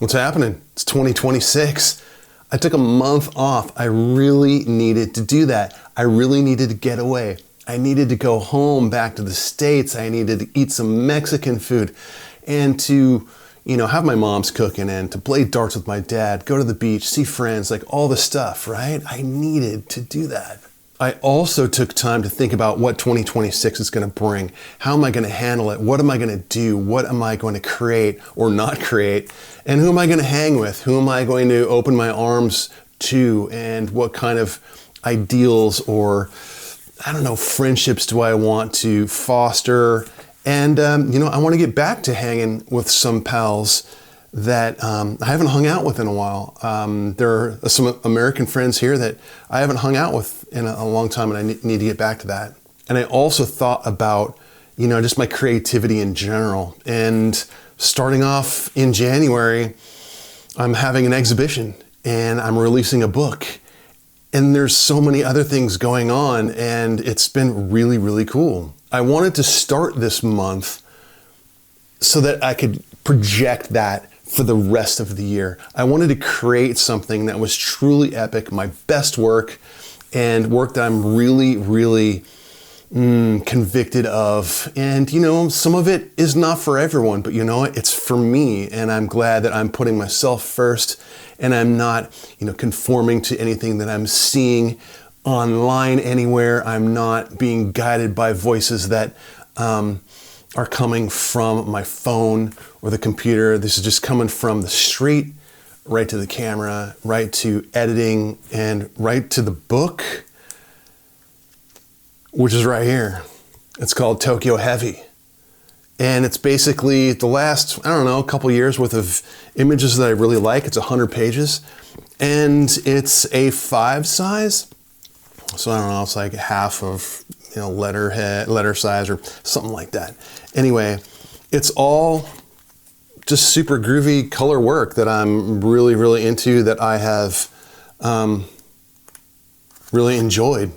What's happening? It's 2026. I took a month off. I really needed to do that. I really needed to get away. I needed to go home back to the States. I needed to eat some Mexican food and to, have my mom's cooking and to play darts with my dad, go to the beach, see friends, like all the stuff, right? I needed to do that. I also took time to think about what 2026 is going to bring. How am I going to handle it? What am I going to do? What am I going to create or not create? And who am I going to hang with? Who am I going to open my arms to? And what kind of ideals or, friendships do I want to foster? And, I want to get back to hanging with some pals that I haven't hung out with in a while. There are some American friends here that I haven't hung out with in a long time, and I need to get back to that. And I also thought about, just my creativity in general. And starting off in January, I'm having an exhibition and I'm releasing a book. And there's so many other things going on, and it's been really, really cool. I wanted to start this month so that I could project that for the rest of the year. I wanted to create something that was truly epic, my best work, and work that I'm really, really convicted of. And some of it is not for everyone, but it's for me. And I'm glad that I'm putting myself first, and I'm not, conforming to anything that I'm seeing online anywhere. I'm not being guided by voices that are coming from my phone or the computer. This is just coming from the street, right to the camera, right to editing, and right to the book, which is right here. It's called Tokyo Heavy. And it's basically the last, couple years worth of images that I really like. It's 100 pages. And it's a 5 size. So it's like half of letter size or something like that. Anyway, it's all just super groovy color work that I'm really, really into, that I have really enjoyed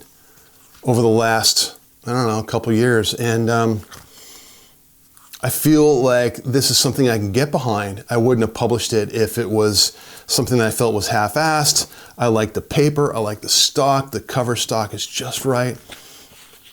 over the last, couple years. And I feel like this is something I can get behind. I wouldn't have published it if it was something that I felt was half-assed. I like the paper, I like the stock, the cover stock is just right.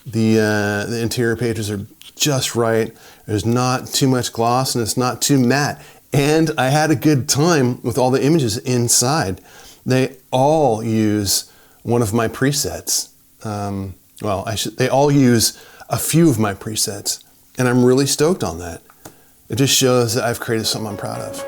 The interior pages are just right. There's not too much gloss and it's not too matte. And I had a good time with all the images inside. They all use one of my presets. They all use a few of my presets. And I'm really stoked on that. It just shows that I've created something I'm proud of.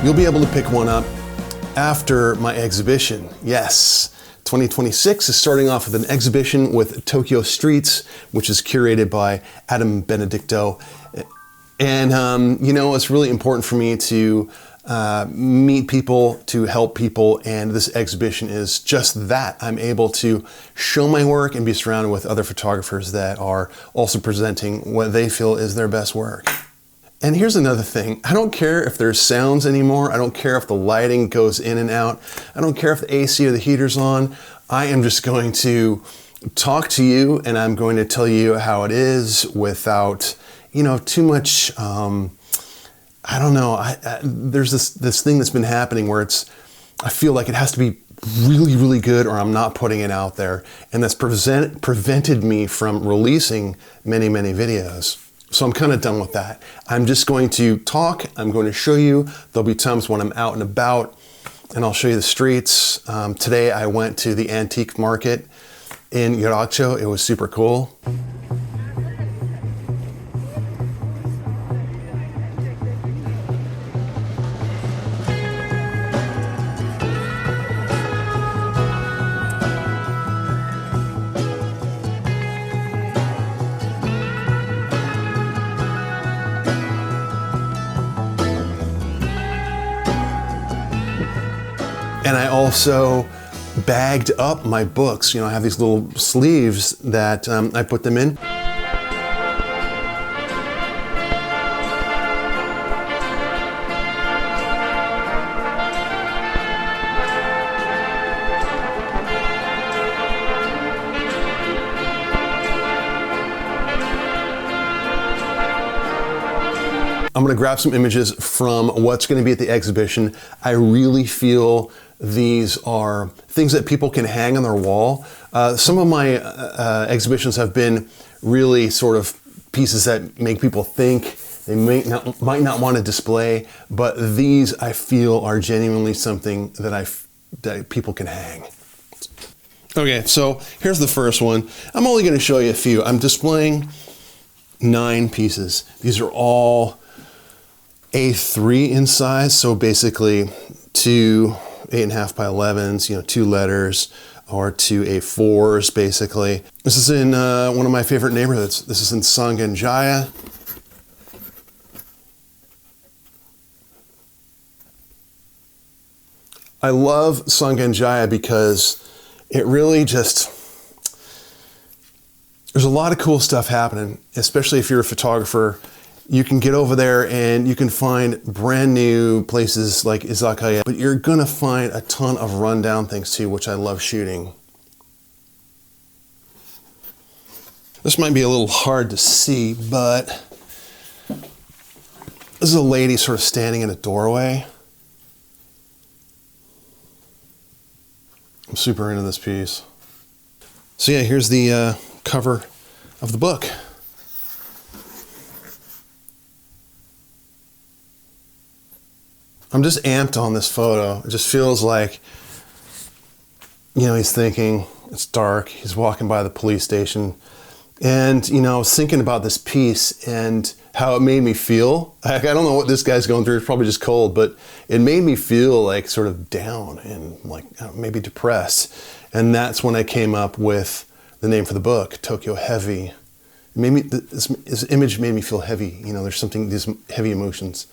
You'll be able to pick one up after my exhibition. Yes, 2026 is starting off with an exhibition with Tokyo Streets, which is curated by Adam Benedicto. And, it's really important for me to meet people, to help people, and this exhibition is just that. I'm able to show my work and be surrounded with other photographers that are also presenting what they feel is their best work. And here's another thing. I don't care if there's sounds anymore. I don't care if the lighting goes in and out. I don't care if the AC or the heater's on. I am just going to talk to you, and I'm going to tell you how it is without, too much, I don't know. There's this thing that's been happening where I feel like it has to be really, really good or I'm not putting it out there. And that's prevented me from releasing many, many videos. So I'm kind of done with that. I'm just going to talk. I'm going to show you. There'll be times when I'm out and about and I'll show you the streets. Today I went to the antique market in Yaracho. It was super cool. And I also bagged up my books. You know, I have these little sleeves that I put them in. I'm gonna grab some images from what's gonna be at the exhibition. I really feel these are things that people can hang on their wall. Some of my exhibitions have been really sort of pieces that make people think. They might not want to display, but these I feel are genuinely something that people can hang. Okay, so here's the first one. I'm only gonna show you a few. I'm displaying 9 pieces. These are all A3 in size, so basically 2 8.5 by 11s, you know, 2 letters, or 2 A4s basically. This is in one of my favorite neighborhoods. This is in Sangenjaya. I love Sangenjaya because it really just, there's a lot of cool stuff happening, especially if you're a photographer. You can get over there and you can find brand new places like izakaya, but you're gonna find a ton of rundown things too, which I love shooting. This might be a little hard to see, but this is a lady sort of standing in a doorway. I'm super into this piece. So yeah, here's the cover of the book. I'm just amped on this photo. It just feels like, you know, he's thinking, it's dark, he's walking by the police station. And, you know, I was thinking about this piece and how it made me feel. I don't know what this guy's going through, it's probably just cold, but it made me feel like sort of down and like maybe depressed. And that's when I came up with the name for the book, Tokyo Heavy. It made me, this image made me feel heavy. You know, there's something, these heavy emotions.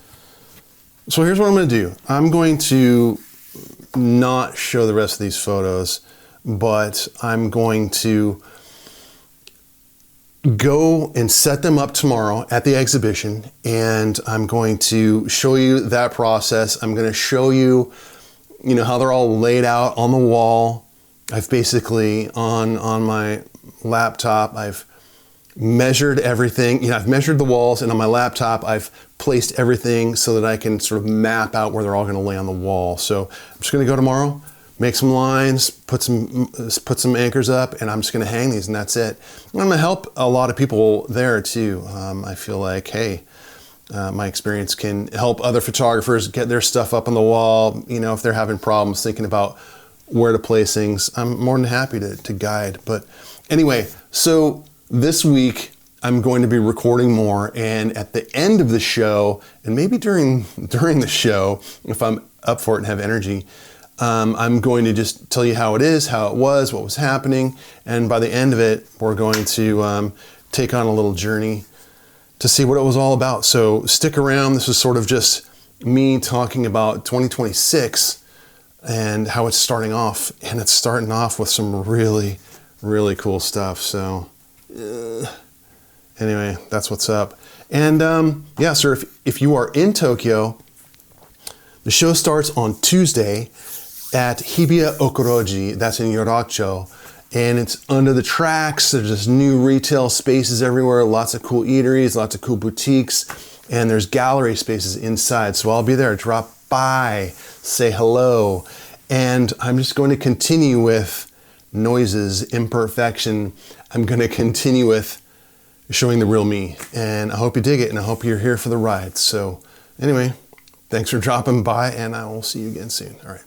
So here's what I'm going to do. I'm going to not show the rest of these photos, but I'm going to go and set them up tomorrow at the exhibition, and I'm going to show you that process. I'm going to show you, you know, how they're all laid out on the wall. I've basically, on my laptop, I've measured everything. You know, I've measured the walls, and on my laptop, I've placed everything so that I can sort of map out where they're all going to lay on the wall. So I'm just going to go tomorrow, make some lines, put some anchors up, and I'm just going to hang these, and that's it. I'm going to help a lot of people there too. I feel like, hey, my experience can help other photographers get their stuff up on the wall. You know, if they're having problems thinking about where to place things, I'm more than happy to guide. But anyway, so this week, I'm going to be recording more, and at the end of the show, and maybe during the show, if I'm up for it and have energy, I'm going to just tell you how it is, how it was, what was happening, and by the end of it, we're going to take on a little journey to see what it was all about. So stick around. This is sort of just me talking about 2026 and how it's starting off, and it's starting off with some really, really cool stuff. So anyway, that's what's up. And yeah, sir, if you are in Tokyo, the show starts on Tuesday at Hibiya Okoroji, that's in Yoracho, and it's under the tracks. There's just new retail spaces everywhere, lots of cool eateries, lots of cool boutiques. and there's gallery spaces inside. So I'll be there, drop by, say hello, and I'm just going to continue with noises, imperfection. I'm going to continue with showing the real me, and I hope you dig it, and I hope you're here for the ride. So anyway, thanks for dropping by, and I will see you again soon. All right.